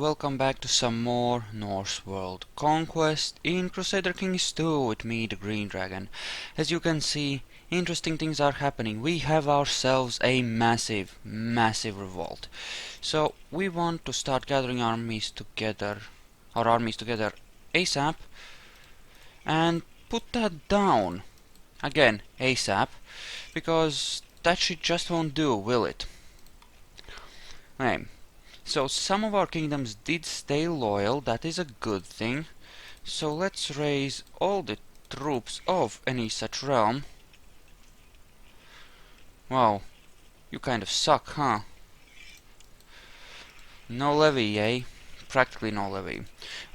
welcome back to some more Norse World Conquest in Crusader Kings 2 with me, the Green Dragon. As you can see, interesting things are happening. We have ourselves a massive revolt. So we want to start gathering our armies together ASAP and put that down again ASAP, because that shit just won't do, will it? Okay. So some of our kingdoms did stay loyal, that is a good thing. So let's raise all the troops of any such realm. Wow, you kind of suck, huh? No levy, eh? Practically no levy.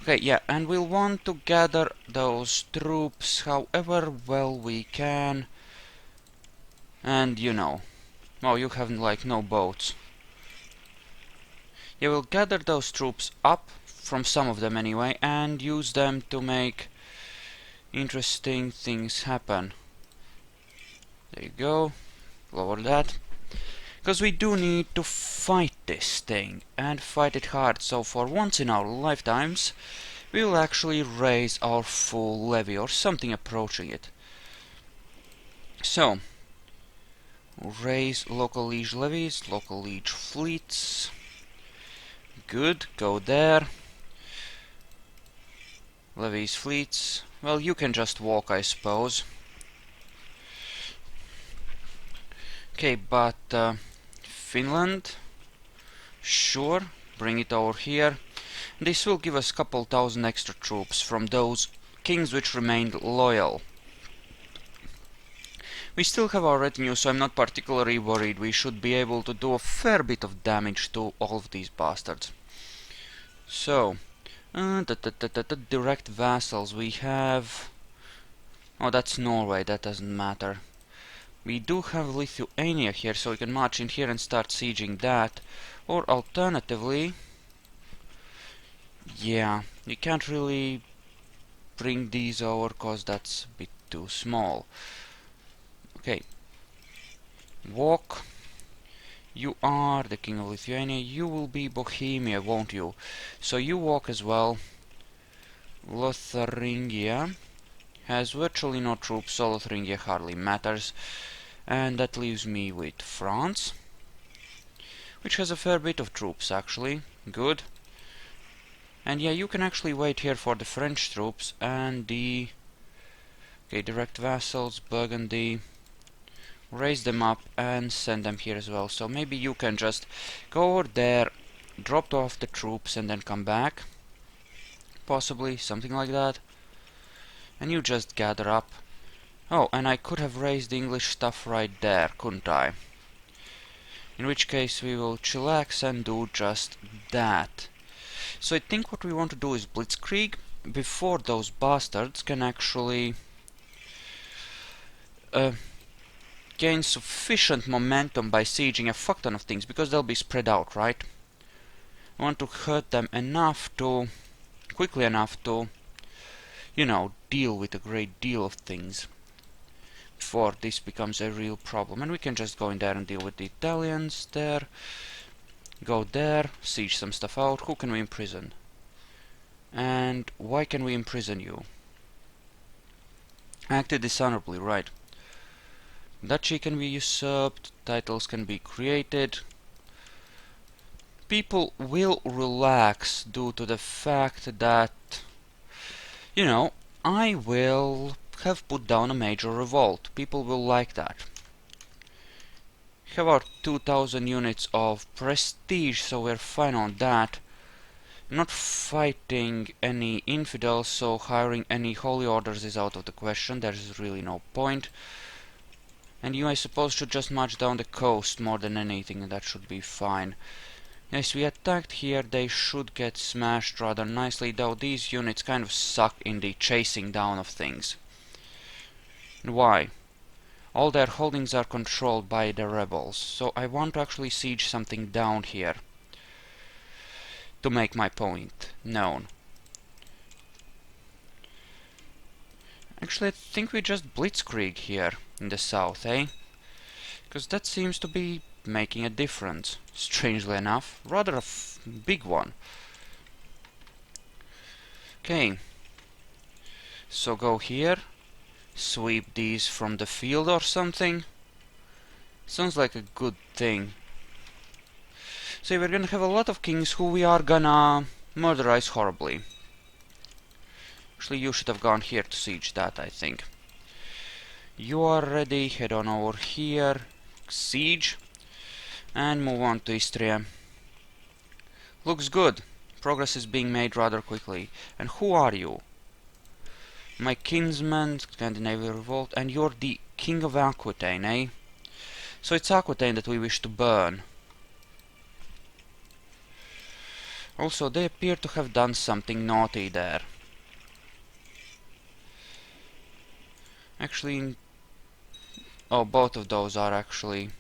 Okay, yeah, and we'll want to gather those troops however well we can. And you know, well, you have like no boats. You will gather those troops up, from some of them anyway, and use them to make interesting things happen. There you go. Lower that. Because we do need to fight this thing, and fight it hard, so for once in our lifetimes, we will actually raise our full levy, or something approaching it. So, raise local liege levies, local liege fleets. Good, go there. Levies, fleets. Well, you can just walk, I suppose. Okay, but Finland, sure, bring it over here. This will give us a couple thousand extra troops from those kings which remained loyal. We still have our retinue, so I'm not particularly worried. We should be able to do a fair bit of damage to all of these bastards. So, direct vassals we have. Oh, that's Norway, that doesn't matter. We do have Lithuania here, so we can march in here and start sieging that. Or alternatively, yeah, we can't really bring these over, cause that's a bit too small. Okay. Walk. You are the king of Lithuania. You will be Bohemia, won't you? So you walk as well. Lotharingia has virtually no troops, so Lotharingia hardly matters. And that leaves me with France, which has a fair bit of troops, actually. Good. And yeah, you can actually wait here for the French troops and the... Okay, direct vassals, Burgundy. Raise them up and send them here as well. So maybe you can just go over there, drop off the troops and then come back. Possibly, something like that. And you just gather up. Oh, and I could have raised the English stuff right there, couldn't I? In which case we will chillax and do just that. So I think what we want to do is blitzkrieg before those bastards can actually gain sufficient momentum by sieging a fuck ton of things, because they'll be spread out, right? I want to hurt them enough to, quickly enough to, you know, deal with a great deal of things before this becomes a real problem. And we can just go in there and deal with the Italians there. Go there, siege some stuff out. Who can we imprison? And why can we imprison you? Acted dishonorably, right. Duchy can be usurped, titles can be created. People will relax due to the fact that, you know, I will have put down a major revolt. People will like that. Have our 2000 units of prestige, so we're fine on that. Not fighting any infidels, so hiring any holy orders is out of the question. There's really no point. And you, I suppose, should just march down the coast more than anything, and that should be fine. Yes, we attacked here. They should get smashed rather nicely, though these units kind of suck in the chasing down of things. And why? All their holdings are controlled by the rebels, so I want to actually siege something down here to make my point known. Actually, I think we just blitzkrieg here in the south, eh? Because that seems to be making a difference, strangely enough. Rather a big one. Okay. So go here. Sweep these from the field or something. Sounds like a good thing. So we're gonna have a lot of kings who we are gonna murderize horribly. Actually, you should have gone here to siege that, I think. You are ready, head on over here, siege, and move on to Istria. Looks good. Progress is being made rather quickly. And who are you? My kinsman, Scandinavian revolt, and you're the king of Aquitaine, eh? So it's Aquitaine that we wish to burn. Also, they appear to have done something naughty there. Actually, oh, both of those are actually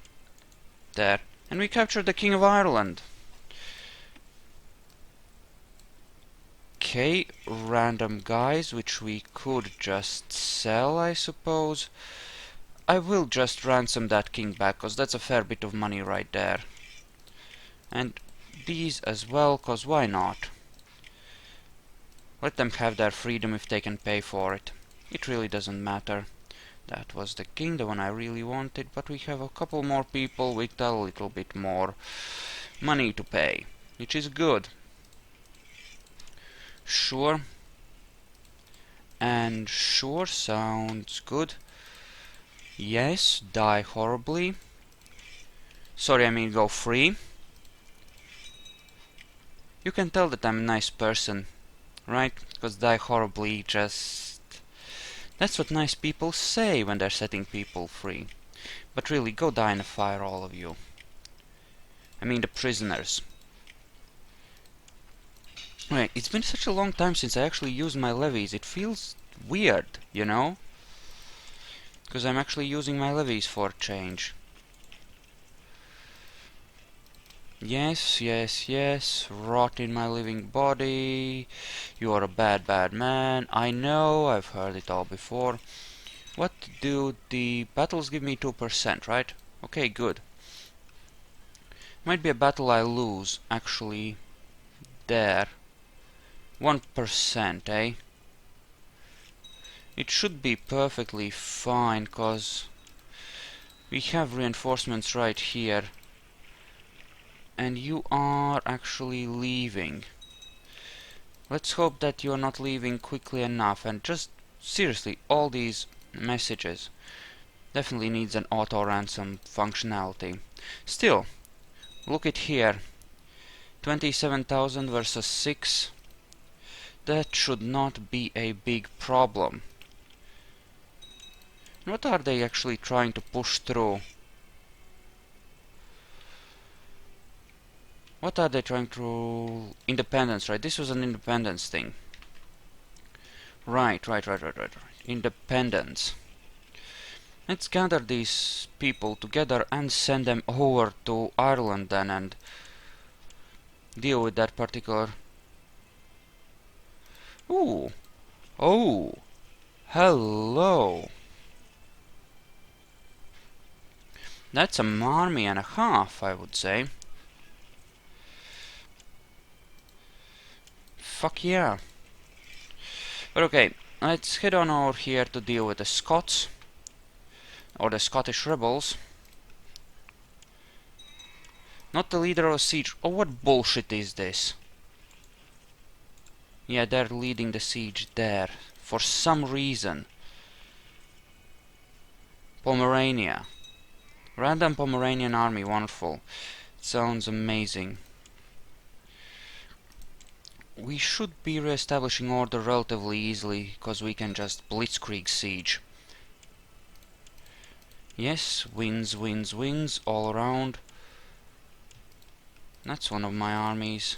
there. And we captured the King of Ireland. Okay, random guys, which we could just sell, I suppose. I will just ransom that king back, cause that's a fair bit of money right there. And these as well, cause why not? Let them have their freedom if they can pay for it. It really doesn't matter. That was the king, the one I really wanted, but we have a couple more people with a little bit more money to pay, which is good. Sure. And sure sounds good. Yes, die horribly. Sorry, I mean go free. You can tell that I'm a nice person, right? Because die horribly just... That's what nice people say when they're setting people free. But really, go die in a fire, all of you. I mean the prisoners. Right, it's been such a long time since I actually used my levies. It feels weird, you know? Because I'm actually using my levies for a change. Yes, yes, yes. Rot in my living body. You are a bad, bad man. I know, I've heard it all before. What do the battles give me? 2%, right? Okay, good. Might be a battle I lose, actually. There. 1%, eh? It should be perfectly fine, cause we have reinforcements right here. And you are actually leaving. Let's hope that you are not leaving quickly enough. And just seriously, all these messages definitely needs an auto ransom functionality. Still, look at here. 27,000 versus 6. That should not be a big problem. What are they actually trying to push through? What are they trying to... Independence, right? This was an independence thing. Right. Independence. Let's gather these people together and send them over to Ireland then and deal with that particular... Ooh. Oh. Hello. That's an army and a half, I would say. Fuck yeah. But okay, let's head on over here to deal with the Scots. Or the Scottish rebels. Not the leader of a siege. Oh, what bullshit is this? Yeah, they're leading the siege there. For some reason. Pomerania. Random Pomeranian army, wonderful. Sounds amazing. We should be re-establishing order relatively easily, because we can just blitzkrieg siege. Yes, wins, wins, wins, all around. That's one of my armies.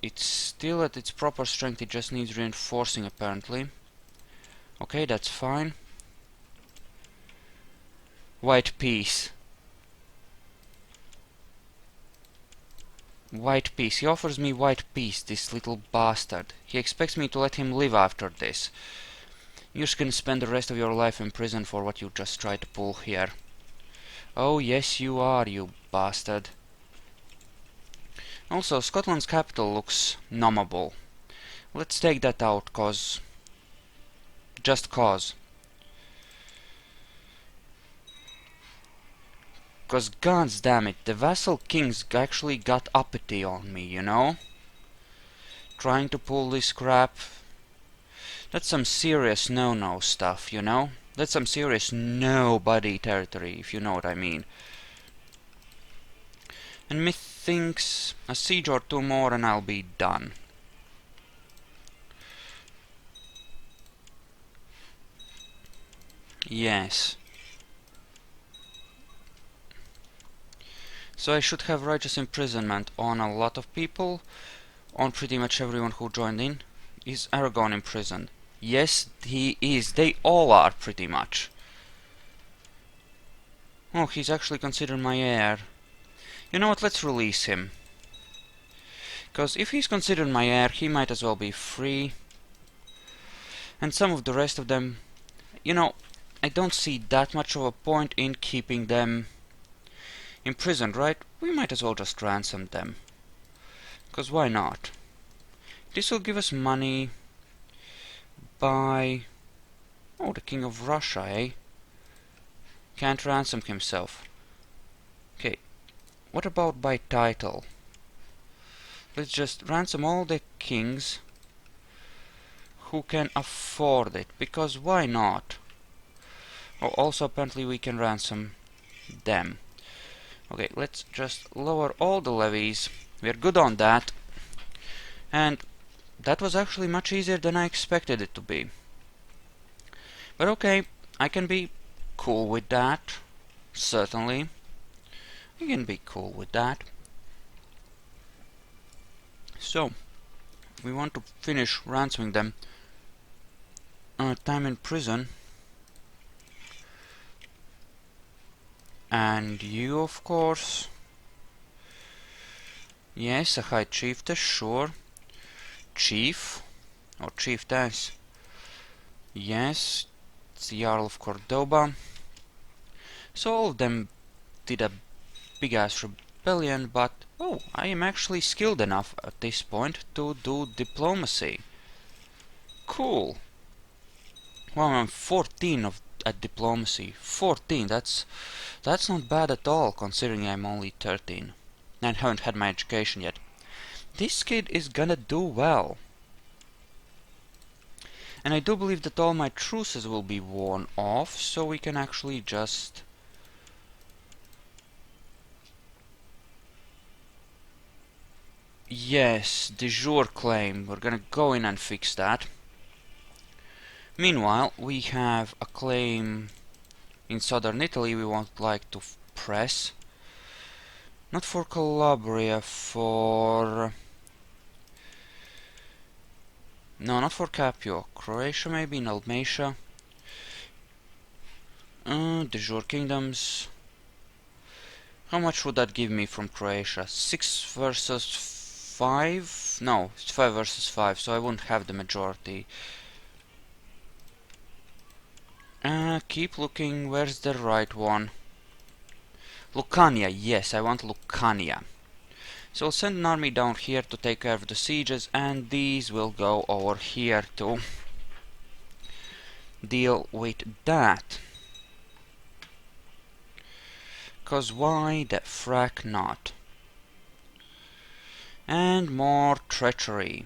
It's still at its proper strength, it just needs reinforcing apparently. Okay, that's fine. White peace. White peace. He offers me white peace, this little bastard. He expects me to let him live after this. You're just gonna spend the rest of your life in prison for what you just tried to pull here. Oh, yes you are, you bastard. Also, Scotland's capital looks nommable. Let's take that out, just cause. Cause gods damn it, the vassal kings actually got uppity on me, you know? Trying to pull this crap. That's some serious no-no stuff, you know? That's some serious nobody territory, if you know what I mean. And methinks a siege or two more and I'll be done. Yes. So I should have righteous imprisonment on a lot of people, on pretty much everyone who joined in. Is Aragon imprisoned? Yes, he is. They all are, pretty much. Oh, he's actually considered my heir. You know what, let's release him. Because if he's considered my heir, he might as well be free. And some of the rest of them, you know, I don't see that much of a point in keeping them imprisoned, right? We might as well just ransom them. Because why not? This will give us money by... Oh, the King of Russia, eh? Can't ransom himself. Okay, what about by title? Let's just ransom all the kings who can afford it, because why not? Oh, also apparently we can ransom them. Okay, let's just lower all the levies. We're good on that. And that was actually much easier than I expected it to be. But okay, I can be cool with that. Certainly. I can be cool with that. So, we want to finish ransoming them. Time in prison. And you, of course. Yes, a high chiefess, sure. Chief. Or chiefess. Yes, it's the Jarl of Cordoba. So all of them did a big-ass rebellion, but... Oh, I am actually skilled enough at this point to do diplomacy. Cool. Well, I'm 14 at diplomacy. 14, that's not bad at all, considering I'm only 13. And haven't had my education yet. This kid is gonna do well. And I do believe that all my truces will be worn off, so we can actually just... Yes, de jure claim. We're gonna go in and fix that. Meanwhile, we have a claim in southern Italy we would like to press. Not for Calabria, for... No, not for Capua. Croatia maybe, in Dalmatia. De jure kingdoms. How much would that give me from Croatia? 6 versus 5? No, it's 5 versus 5, so I won't have the majority. Keep looking, where's the right one? Lucania, yes, I want Lucania. So I'll send an army down here to take care of the sieges, and these will go over here to deal with that. Cause why the frack not? And more treachery.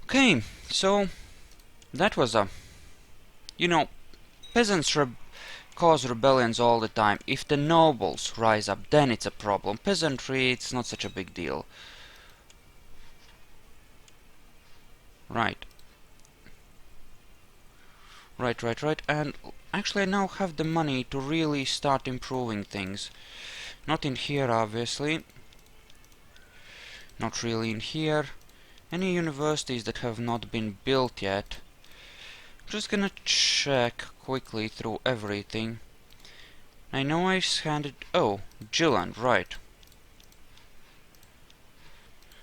Okay, so that was a... You know, peasants cause rebellions all the time. If the nobles rise up, then it's a problem. Peasantry, it's not such a big deal. Right. Right. And actually I now have the money to really start improving things. Not in here, obviously. Not really in here. Any universities that have not been built yet. I'm just gonna check quickly through everything. I know I handed... Oh, Gilland, right.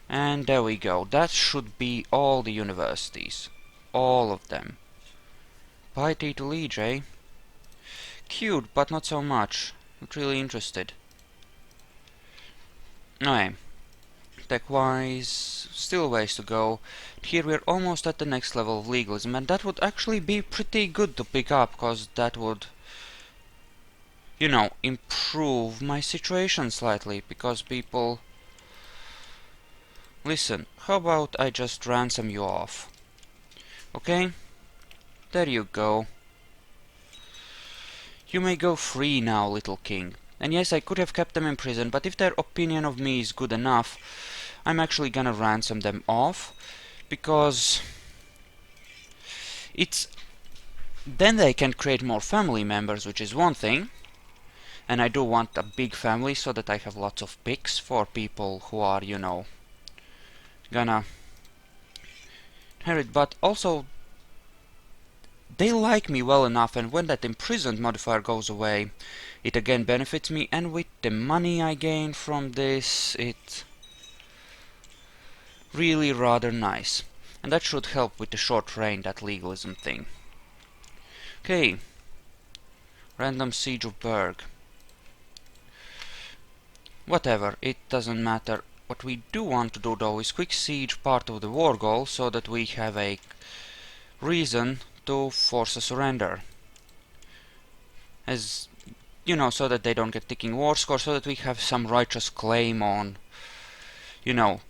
And there we go. That should be all the universities. All of them. Piety to Liege, eh? Cute, but not so much. Not really interested. Okay, tech-wise, still ways to go. Here we're almost at the next level of legalism, and that would actually be pretty good to pick up, because that would, you know, improve my situation slightly, because people... Listen, how about I just ransom you off? Okay? There you go. You may go free now, little king. And yes, I could have kept them in prison, but if their opinion of me is good enough, I'm actually gonna ransom them off, because it's... Then they can create more family members, which is one thing. And I do want a big family, so that I have lots of picks for people who are, you know, gonna inherit. But also, they like me well enough, and when that imprisoned modifier goes away, it again benefits me, and with the money I gain from this, it's really rather nice. And that should help with the short reign, that legalism thing. Okay. Random siege of Berg. Whatever, it doesn't matter. What we do want to do though is quick siege part of the war goal, so that we have a reason to force a surrender. As you know, so that they don't get ticking war score, so that we have some righteous claim on, you know,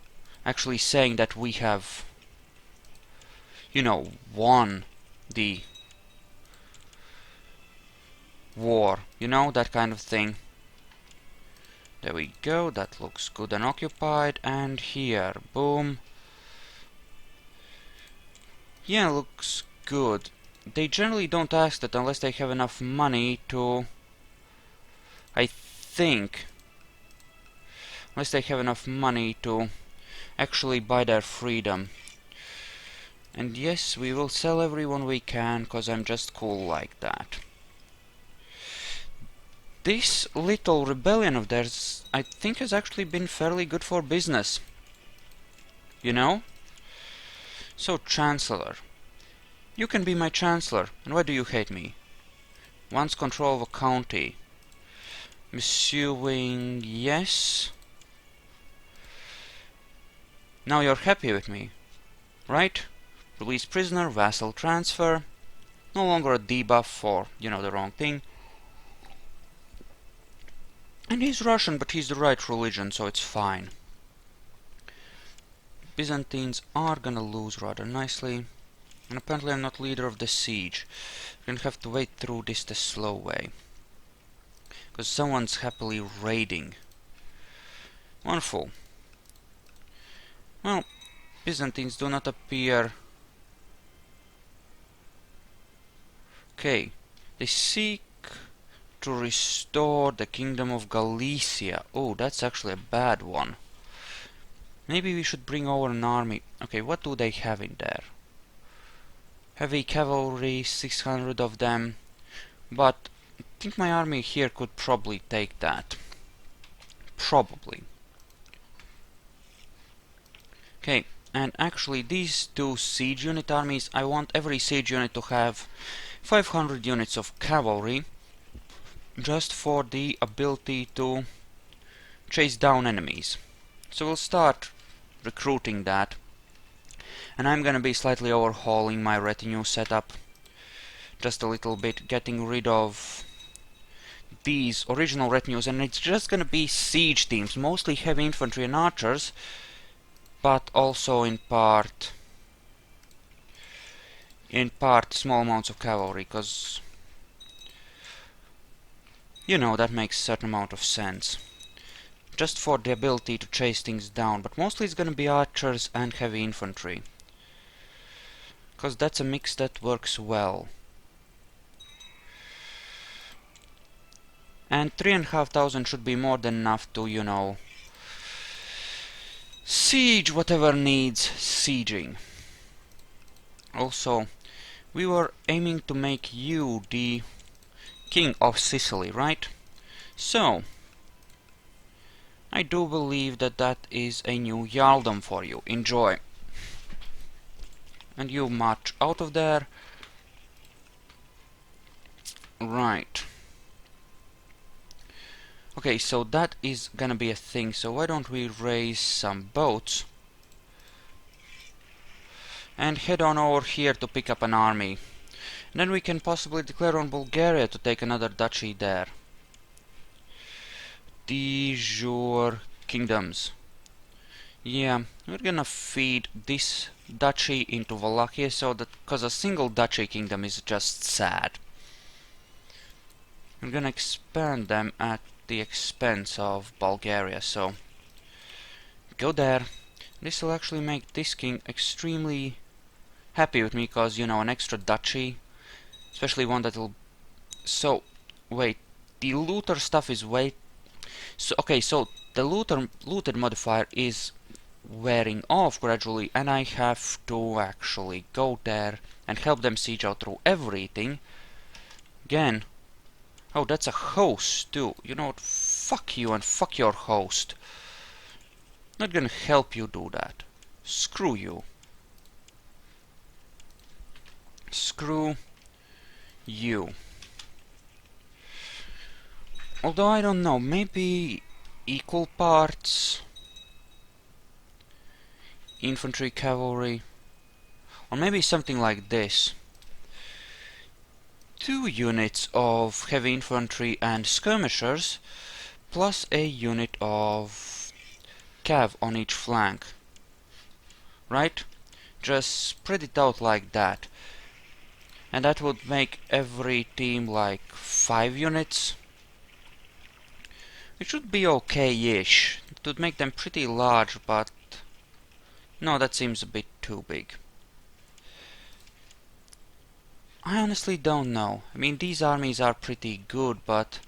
actually saying that we have, you know, won the war, you know, that kind of thing. There we go, that looks good and occupied, and here, boom. Yeah, looks good. They generally don't ask that unless they have enough money to... I think... Unless they have enough money to actually buy their freedom. And yes, we will sell everyone we can, because I'm just cool like that. This little rebellion of theirs, I think, has actually been fairly good for business. You know? So, Chancellor. You can be my Chancellor, and why do you hate me? Wants control of a county. Monsieur Wing, yes. Now you're happy with me, right? Release prisoner, vassal transfer. No longer a debuff for, you know, the wrong thing. And he's Russian, but he's the right religion, so it's fine. Byzantines are gonna lose rather nicely. And apparently I'm not leader of the siege. We're gonna have to wait through this the slow way. Because someone's happily raiding. Wonderful. Well, Byzantines do not appear... Okay. They seek to restore the kingdom of Galicia. Oh, that's actually a bad one. Maybe we should bring over an army. Okay, what do they have in there? Heavy cavalry, 600 of them. But I think my army here could probably take that. Probably. Okay, and actually these two siege unit armies, I want every siege unit to have 500 units of cavalry, just for the ability to chase down enemies. So we'll start recruiting that. And I'm gonna be slightly overhauling my retinue setup. Just a little bit, getting rid of these original retinues, and it's just gonna be siege teams, mostly heavy infantry and archers, but also in part small amounts of cavalry, because you know, that makes a certain amount of sense. Just for the ability to chase things down, but mostly it's gonna be archers and heavy infantry. Because that's a mix that works well. And 3,500 should be more than enough to, you know, siege whatever needs sieging. Also, we were aiming to make you the king of Sicily, right? So, I do believe that that is a new jarldom for you. Enjoy. And you march out of there. Right. Okay, so that is gonna be a thing, so why don't we raise some boats and head on over here to pick up an army. And then we can possibly declare on Bulgaria to take another duchy there. De jure kingdoms. Yeah, we're gonna feed this duchy into Wallachia, so that, cause a single duchy kingdom is just sad. We're gonna expand them at the expense of Bulgaria, so go there. This will actually make this king extremely happy with me, cause, you know, an extra duchy, especially one that'll... So, wait, the looter stuff is way... So, okay, so the looted modifier is wearing off gradually, and I have to actually go there and help them siege out through everything. Again. Oh, that's a host too. You know what? Fuck you and fuck your host. Not gonna help you do that. Screw you. Screw you. Although I don't know, maybe equal parts infantry, cavalry, or maybe something like this. 2 units of heavy infantry and skirmishers, plus a unit of cav on each flank. Right? Just spread it out like that. And that would make every team like 5 units. It should be okay-ish. It would make them pretty large, but... no, that seems a bit too big. I honestly don't know. I mean, these armies are pretty good, but...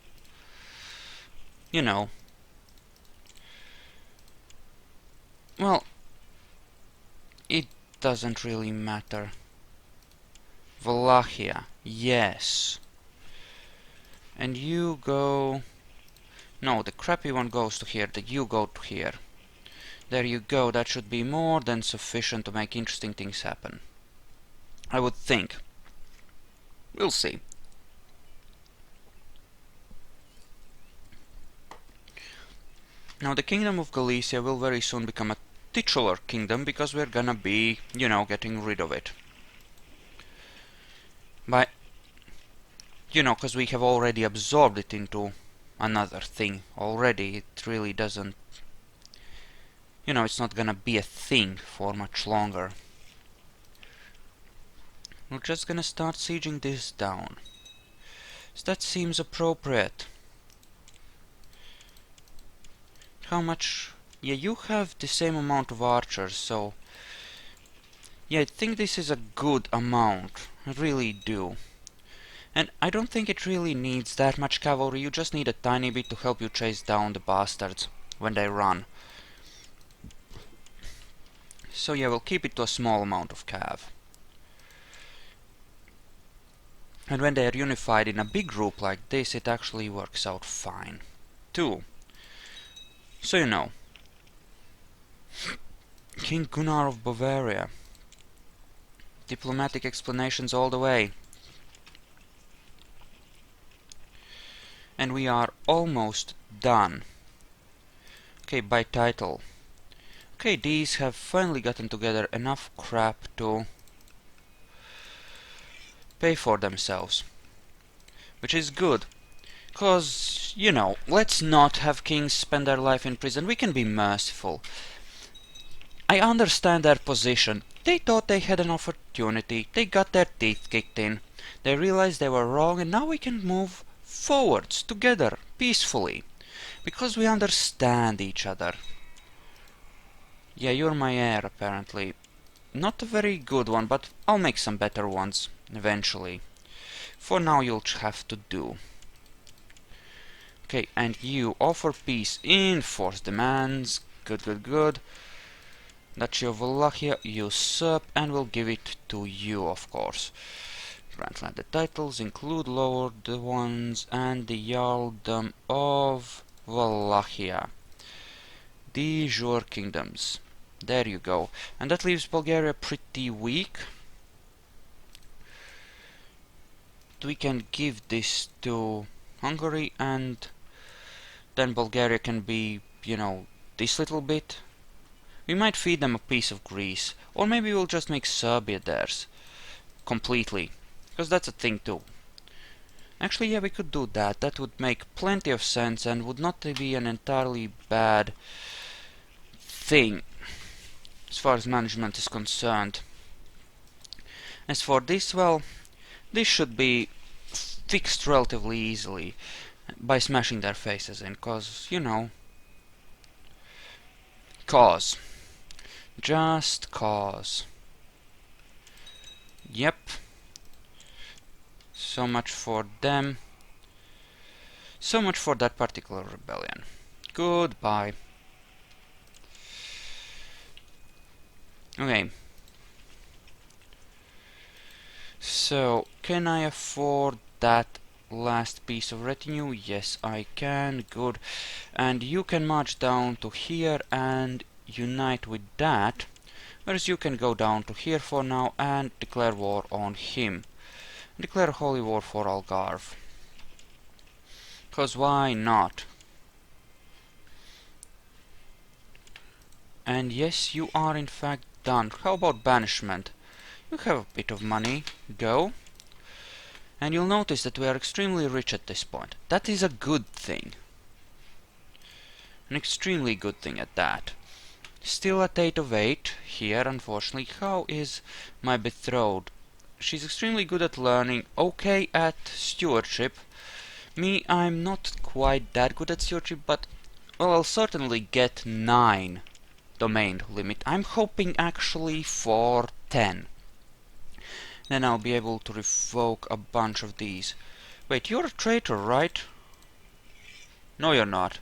you know. Well, it doesn't really matter. Wallachia, yes. And you go... no, the crappy one goes to here, you go to here. There you go, that should be more than sufficient to make interesting things happen. I would think. We'll see. Now the Kingdom of Galicia will very soon become a titular kingdom, because we're gonna be, you know, getting rid of it. But, you know, because we have already absorbed it into another thing already, it really doesn't... you know, it's not gonna be a thing for much longer. We're just gonna start sieging this down. So that seems appropriate. How much... yeah, you have the same amount of archers, so... yeah, I think this is a good amount. I really do. And I don't think it really needs that much cavalry, you just need a tiny bit to help you chase down the bastards when they run. So yeah, we'll keep it to a small amount of cav. And when they are unified in a big group like this, it actually works out fine, too. So you know. King Gunnar of Bavaria. Diplomatic explanations all the way. And we are almost done. Okay, by title. Okay, these have finally gotten together enough crap to pay for themselves. Which is good. Cause, you know, let's not have kings spend their life in prison. We can be merciful. I understand their position. They thought they had an opportunity. They got their teeth kicked in. They realized they were wrong, and now we can move forwards together, peacefully. Because we understand each other. Yeah, you're my heir, apparently. Not a very good one, but I'll make some better ones, eventually. For now, you'll have to do. Okay, and you offer peace, enforce demands. Good, good, good. Duchy of Wallachia, usurp, and we'll give it to you, of course. Grant landed titles include lowered ones and the Jarldom of Wallachia. De jure kingdoms. There you go. And that leaves Bulgaria pretty weak. We can give this to Hungary and then Bulgaria can be, you know, this little bit. We might feed them a piece of Greece, or maybe we'll just make Serbia theirs completely, because that's a thing too. Actually, yeah, we could do that. That would make plenty of sense and would not be an entirely bad thing as far as management is concerned. As for this, well, this should be fixed relatively easily by smashing their faces in, cause, you know, cause. Just cause. Yep. So much for them. So much for that particular rebellion. Goodbye. Okay. So, can I afford that last piece of retinue? Yes, I can. Good. And you can march down to here and unite with that. Whereas you can go down to here for now and declare war on him. Declare holy war for Algarve. Cause why not? And yes, you are in fact done. How about banishment? You have a bit of money. Go. And you'll notice that we are extremely rich at this point. That is a good thing. An extremely good thing at that. Still at 8 of 8 here, unfortunately. How is my betrothed? She's extremely good at learning, okay at stewardship. Me, I'm not quite that good at stewardship, but, well, I'll certainly get 9 domain limit. I'm hoping actually for 10. Then I'll be able to revoke a bunch of these. Wait, you're a traitor, right? No, you're not.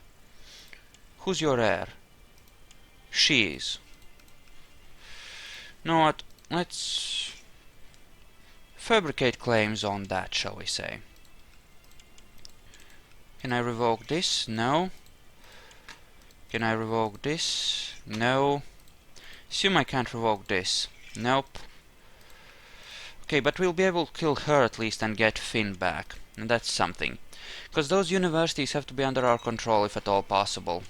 Who's your heir? She is. Know what? Let's fabricate claims on that, shall we say. Can I revoke this? No. Can I revoke this? No. Assume I can't revoke this. Nope. Okay, but we'll be able to kill her at least and get Finn back. And that's something. Because those universities have to be under our control if at all possible.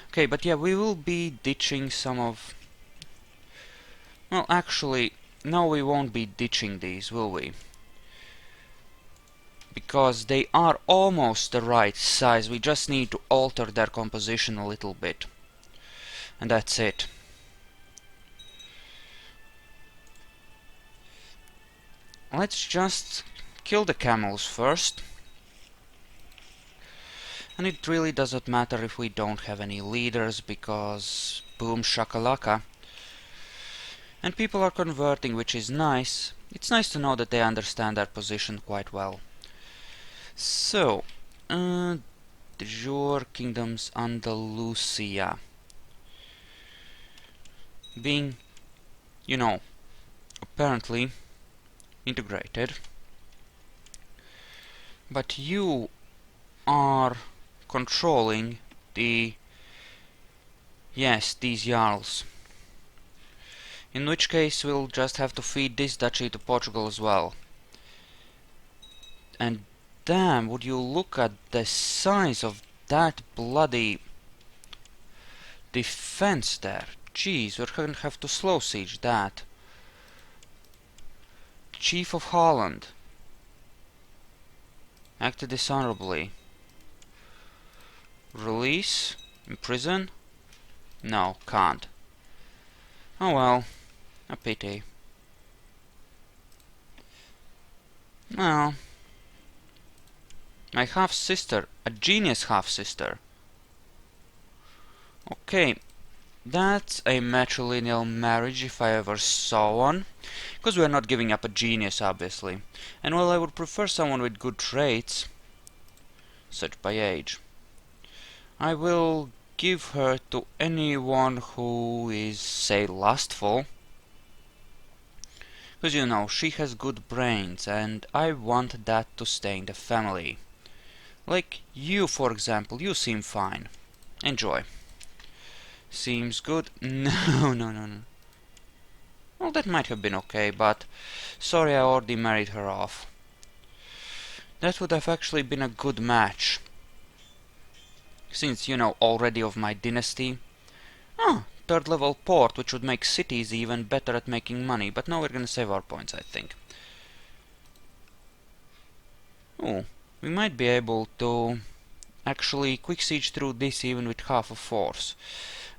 Okay, but yeah, we will be ditching some of... Well, actually, no, we won't be ditching these, will we? Because they are almost the right size. We just need to alter their composition a little bit. And that's it. Let's just kill the camels first. And it really doesn't matter if we don't have any leaders, because boom shakalaka. And people are converting, which is nice. It's nice to know that they understand their position quite well. So, de jure kingdoms Andalusia. Being, you know, apparently integrated. But you are controlling the... yes, these jarls. In which case we'll just have to feed this duchy to Portugal as well. And damn, would you look at the size of that bloody defense there. Jeez, we're gonna have to slow siege that. Chief of Holland. Acted dishonorably. Release? Imprison? No, can't. Oh well, a pity. Well, my half-sister, a genius half-sister. Okay, that's a matrilineal marriage if I ever saw one. Because we're not giving up a genius, obviously. And while I would prefer someone with good traits, such by age, I will give her to anyone who is, say, lustful. Because, you know, she has good brains, and I want that to stay in the family. Like you, for example, you seem fine. Enjoy. Seems good. No, no, no, no. Well, that might have been okay, but sorry I already married her off. That would have actually been a good match. since you know already of my dynasty. Oh, third level port, which would make cities even better at making money, but now we're gonna save our points, I think. Oh, we might be able to actually quick siege through this even with half a force,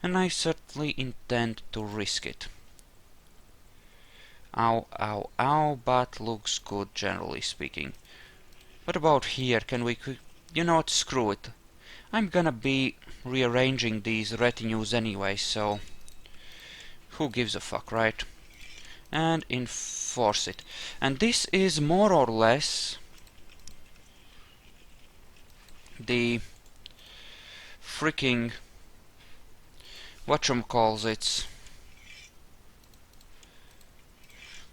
and I certainly intend to risk it. Ow, ow, ow, but looks good generally speaking. What about here? Can we... You know what? Screw it. I'm gonna be rearranging these retinues anyway, so... Who gives a fuck, right? And enforce it. And this is more or less... the... freaking... whatchamacallits.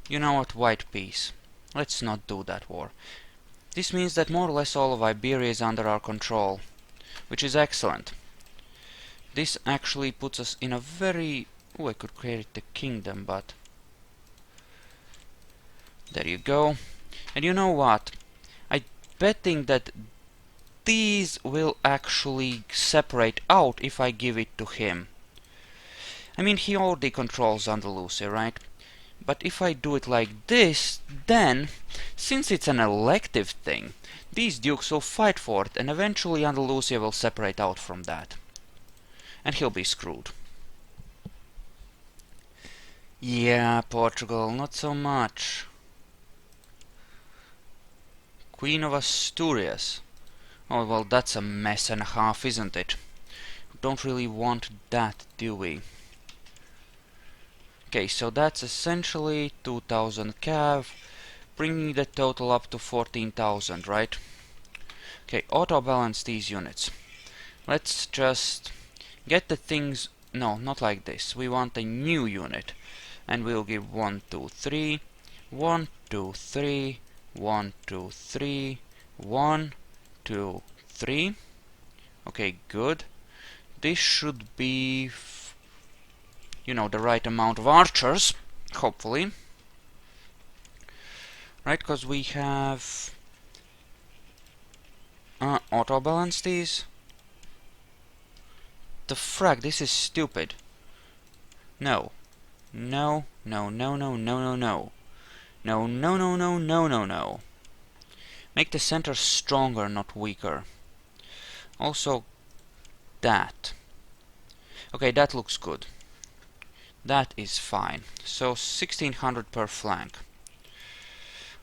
You know what? White peace. Let's not do that war. This means that more or less all of Iberia is under our control, which is excellent. This actually puts us in a very... Oh, I could create a kingdom, but... There you go. And you know what? I'm betting that these will actually separate out if I give it to him. I mean, he already controls Andalusia, right? But if I do it like this, then, since it's an elective thing, these dukes will fight for it, and eventually Andalusia will separate out from that. And he'll be screwed. Yeah, Portugal, not so much. Queen of Asturias. Oh, well, that's a mess and a half, isn't it? Don't really want that, do we? Okay, so that's essentially 2000 cav, bringing the total up to 14,000, right? Okay, auto-balance these units. Let's just get the things... No, not like this. We want a new unit. And we'll give 1, 2, 3, 1, 2, 3, 1, 2, 3, 1, 2, 3. Okay, good. This should be... you know, the right amount of archers, hopefully. Right, because we have... auto-balance these? The frag, this is stupid. No. No, no, no, no, no, no, no. No, no, no, no, no, no, no. Make the center stronger, not weaker. Also, that. Okay, that looks good. That is fine. So, 1600 per flank.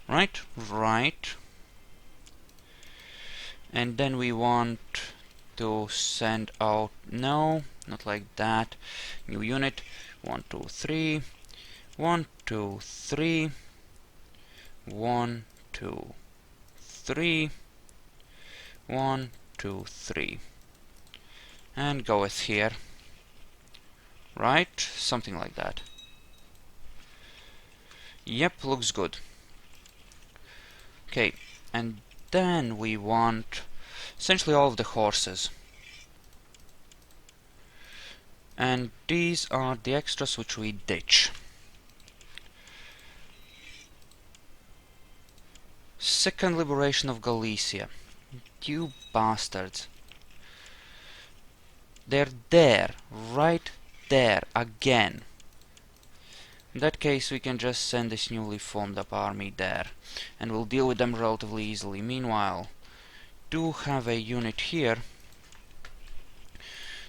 Right, right. And then we want to send out... No, not like that. New unit. 1, 2, 3. 1, 2, 3. 1, 2, 3. 1, 2, 3. And go with here. Right? Something like that. Yep, looks good. Okay, and then we want essentially all of the horses. And these are the extras which we ditch. Second liberation of Galicia. You bastards. They're there, right there, again. In that case, we can just send this newly formed up army there, and we'll deal with them relatively easily. Meanwhile, do have a unit here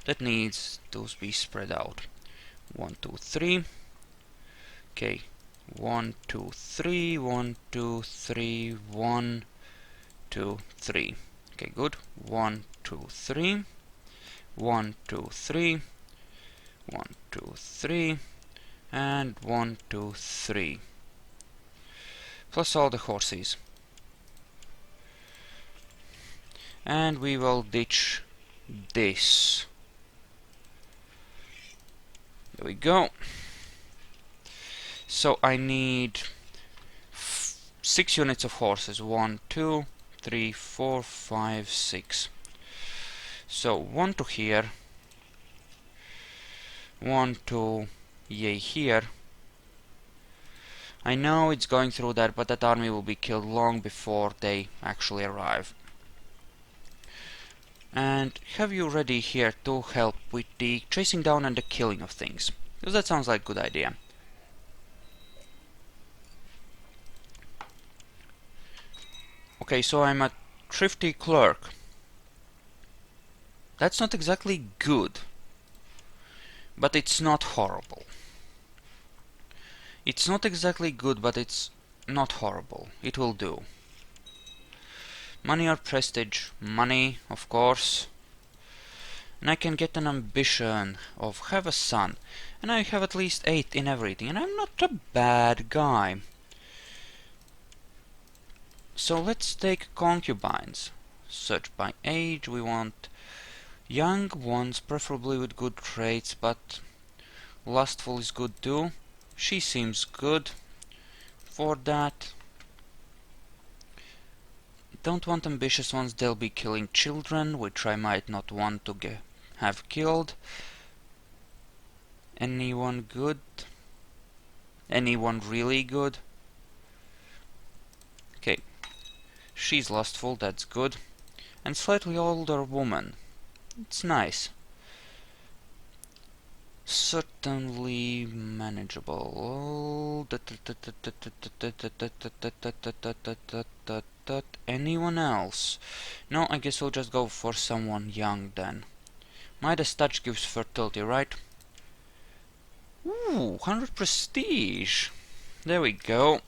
that needs to be spread out. 1, 2, 3. Okay, 1, 2, 3, 1, 2, 3, 1, 2, 3. Okay, good. 1, 2, 3. 1, 2, 3. 1, 2, 3. And 1, 2, 3. Plus all the horses. And we will ditch this. There we go. So I need 6 units of horses. 1, 2, 3, 4, 5, 6. So 1 to here. 1 to yay here. I know it's going through that, but that army will be killed long before they actually arrive. And have you ready here to help with the chasing down and the killing of things? Because that sounds like a good idea. Okay, so I'm a thrifty clerk. That's not exactly good, but it's not horrible. It's not exactly good, but it's not horrible. It will do. Money or prestige? Money, of course. And I can get an ambition of have a son. And I have at least 8 in everything. And I'm not a bad guy. So let's take concubines. Search by age. We want young ones, preferably with good traits, but lustful is good too. She seems good for that. Don't want ambitious ones, they'll be killing children, which I might not want to have killed. Anyone good? Anyone really good? Okay. She's lustful, that's good. And slightly older woman. It's nice. Certainly manageable. Anyone else? No, I guess we'll just go for someone young then. Midas touch gives fertility, right? Ooh, 100 prestige. There we go.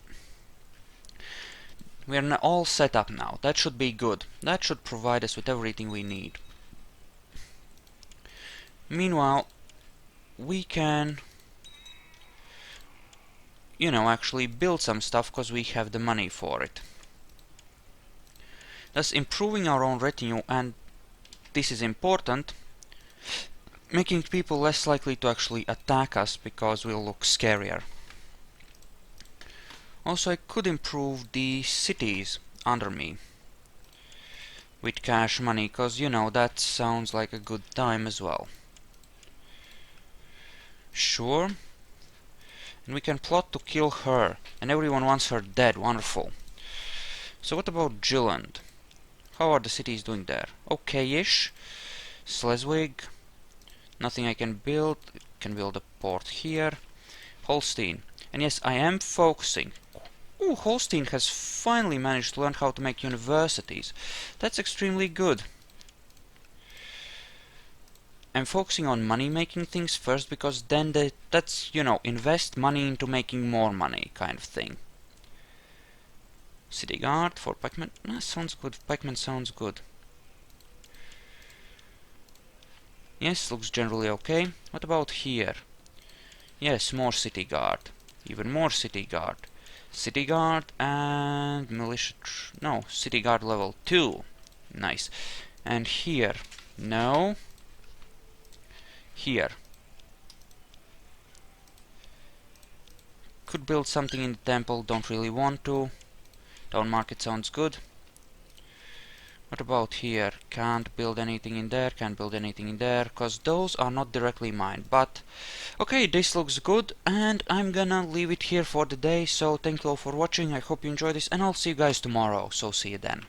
We're all set up now. That should be good. That should provide us with everything we need. Meanwhile, we can, you know, actually build some stuff because we have the money for it. Thus improving our own retinue, and this is important, making people less likely to actually attack us because we'll look scarier. Also, I could improve the cities under me with cash money, because, you know, that sounds like a good time as well. Sure. And we can plot to kill her, and everyone wants her dead. Wonderful. So what about Jylland? How are the cities doing there? Okay-ish. Schleswig. Nothing I can build. Can build a port here. Holstein. And yes, I am focusing. Ooh, Holstein has finally managed to learn how to make universities. That's extremely good. I'm focusing on money-making things first, because then that's, you know, invest money into making more money kind of thing. City Guard for pikemen. Sounds good. Pikemen sounds good. Yes, looks generally okay. What about here? Yes, more City Guard. Even more City Guard. City Guard and militia. No, City Guard level 2. Nice. And here. No. Here. Could build something in the temple, don't really want to. Town market sounds good. What about here? Can't build anything in there, can't build anything in there, because those are not directly mine. But, okay, this looks good, and I'm gonna leave it here for the day. So, thank you all for watching, I hope you enjoyed this, and I'll see you guys tomorrow. So, see you then.